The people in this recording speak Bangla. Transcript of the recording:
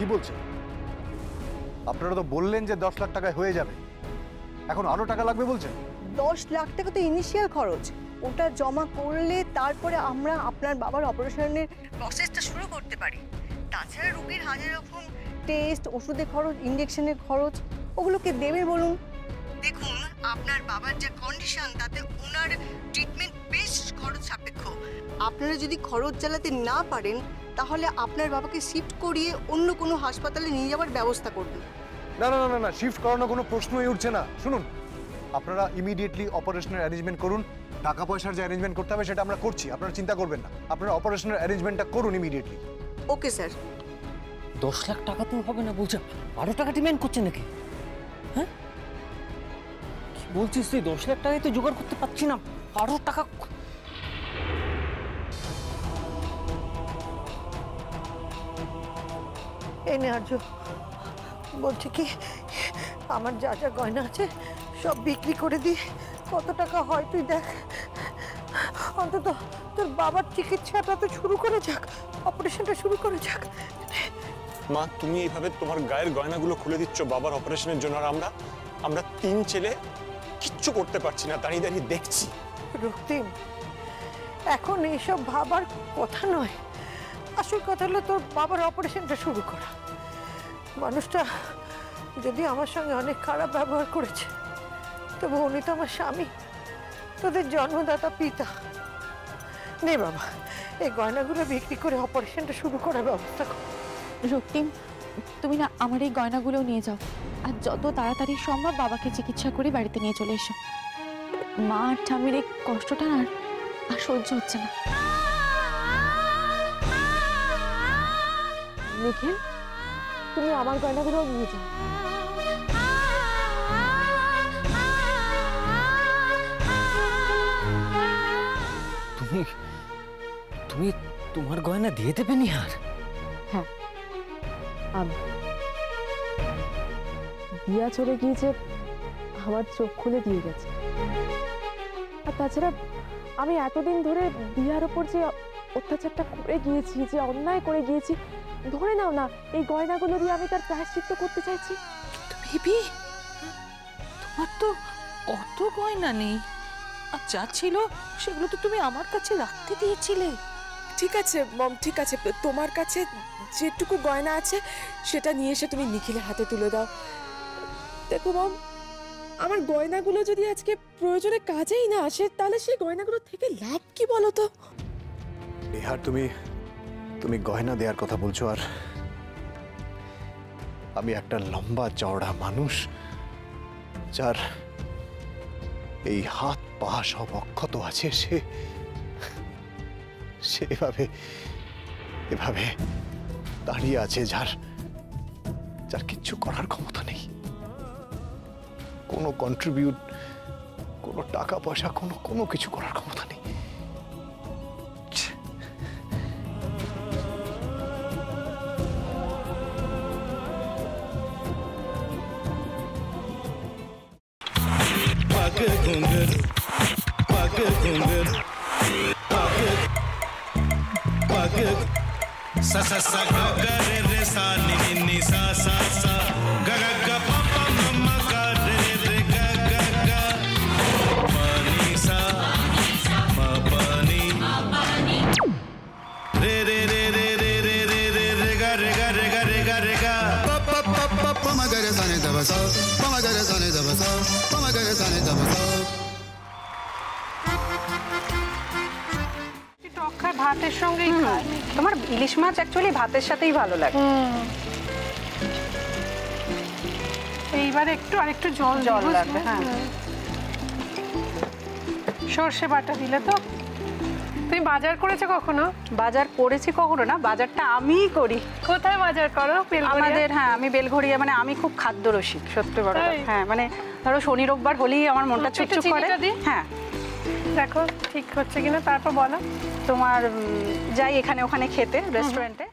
কি বলছেন? আপনারা তো বললেন যে 10 লাখ টাকায় হয়ে যাবে, এখন আরো টাকা লাগবে বলছেন? 10 লাখ টাকা তো ইনিশিয়াল খরচ, ওটা জমা করলে তারপরে আমরা আপনার বাবার অপারেশনের প্রসেসটা শুরু করতে পারি। তাছাড়া রোগীর হাজার রকম টেস্ট, ওষুধের খরচ, ইঞ্জেকশনের খরচ, ওগুলোকে দেবে বলুন। দেখুন আপনার বাবার যে কন্ডিশন তাতে ওনার ট্রিটমেন্ট বেশ খরচ সাপেক্ষ। আপনারা যদি খরচ চালাতে না পারেন তাহলে আপনার বাবাকে শিফট করিয়ে অন্য কোনো হাসপাতালে নিয়ে যাওয়ার ব্যবস্থা করবেন। না না না না, শিফট করানোর কোনো প্রশ্নই উঠছে না। শুনুন, আপনারা ইমিডিয়েটলি অপারেশনের অ্যারেঞ্জমেন্ট করুন। টাকা পয়সার যে অ্যারেঞ্জমেন্ট করতে হবে সেটা আমরা করছি, আপনারা চিন্তা করবেন না। আপনারা অপারেশনের অ্যারেঞ্জমেন্টটা করুন ইমিডিয়েটলি। Okay sir. 10 লাখ টাকা তো হবে না বলছে, আরো টাকা ডিমান্ড করছে নাকি? হ্যাঁ কি বলছিস তুই? 10 লাখ টাকায় তো জোগাড় করতে পারছি না, আরো টাকা। এই নে আর্য, বলছি কি আমার যা যা গয়না আছে সব বিক্রি করে দি, কত টাকা হয় তুই দেখ। অন্তত তোর বাবার চিকিৎসাটা তো শুরু করে যাক, অপারেশনটা শুরু করে যাক। মা, তুমি এইভাবে তোমার গায়ের গয়নাগুলো খুলে দিচ্ছ বাবার অপারেশনের জন্য, আর আমরা 3 ছেলে কিচ্ছু করতে পারছি না, দাঁড়িয়ে দাঁড়িয়ে দেখছি। রক্তিম, এখন এইসব ভাবার কথা নয়, আসল কথা হলো তোর বাবার অপারেশনটা শুরু করা। মানুষটা যদি আমার সঙ্গে অনেক খারাপ ব্যবহার করেছে, তবে উনি তো আমার স্বামী, তোদের জন্মদাতা পিতা। নে বাবা, এই গয়নাগুলো বিক্রি করে অপারেশনটা শুরু করার ব্যবস্থা কর। রক্তিম, তুমি না আমার এই গয়নাগুলো নিয়ে যাও, আর যত তাড়াতাড়ি সম্ভব বাবাকে চিকিৎসা করে বাড়িতে নিয়ে চলে এসো। মা আর ঠামির এই কষ্টটা আর সহ্য হচ্ছে না। নিখিল, তুমি আমার গয়নাগুলো নিয়ে যাও। তুমি তুমি তোমার গয়না দিয়ে দেবে নিহার? হ্যাঁ, দিয়া চলে গিয়েছে, আমার চোখ খুলে দিয়ে গেছে। আর তাছাড়া আমি এতদিন ধরে দিয়ার ওপর যে অত্যাচারটা করে গিয়েছি, যে অন্যায় করে গিয়েছি, ধরে নাও না এই গয়নাগুলো দিয়ে আমি তার প্রায়শ্চিত্ত করতে চাইছি। বেবি, তোমার তো অত গয়না নেই, আর যা ছিল সেগুলো তো তুমি আমার কাছে রাখতে দিয়েছিলে। ঠিক আছে মম, ঠিক আছে, তোমার কাছে যেটুকু গয়না আছে সেটা নিয়ে এসে তুমি নিখিলের হাতে তুলে দাও। দেখো মম, আমার গয়নাগুলো যদি আজকে প্রয়োজনে কাজেই না আসে, তাহলে সেই গয়নাগুলো থেকে লাভ কি বলো তো? নিহার, তুমি গয়না দেওয়ার কথা বলছো, আর আমি একটা লম্বা চওড়া মানুষ যার এই হাত পা সব অক্ষত আছে, সে এভাবে দাঁড়িয়ে আছে, যার কিচ্ছু করার ক্ষমতা নেই, কোনো কন্ট্রিবিউট, কোনো টাকা পয়সা, কোনো কিছু করার ক্ষমতা নেই। sa sa sa ga ga re re sa ni ni ni sa sa sa ga ga ga pa pa ma ma ga re re ga ga ga pa ni sa ma pa ni re re re re re re re re re ga re ga re ga re ga re ga pa pa pa pa pa ma ga re sa ni da ba sa pa ma ga re sa ni da ba sa pa ma ga re sa ni da ba sa। ভাতের সঙ্গেই খায়। তোমার ইলিশ মাছ অ্যাকচুয়ালি ভাতের সাথেই ভালো লাগে। এইবার আরেকটু জল লাগবে। হ্যাঁ, সর্ষে বাটা দিলে তো। তুমি বাজার করেছো কখনো? বাজার করেছি কখনো না, বাজারটা আমিই করি। কোথায় বাজার করো? আমাদের, হ্যাঁ, আমি বেলঘড়িয়া, মানে আমি খুব খাদ্যরসিক, সত্যি বড় কথা। হ্যাঁ, মানে ধরো শনি রোববার হলেই আমার মনটা চুপচুপ করে। হ্যাঁ, দেখো ঠিক হচ্ছে কিনা, তারপর বলো। তোমার যাই এখানে ওখানে খেতে, রেস্টুরেন্টে।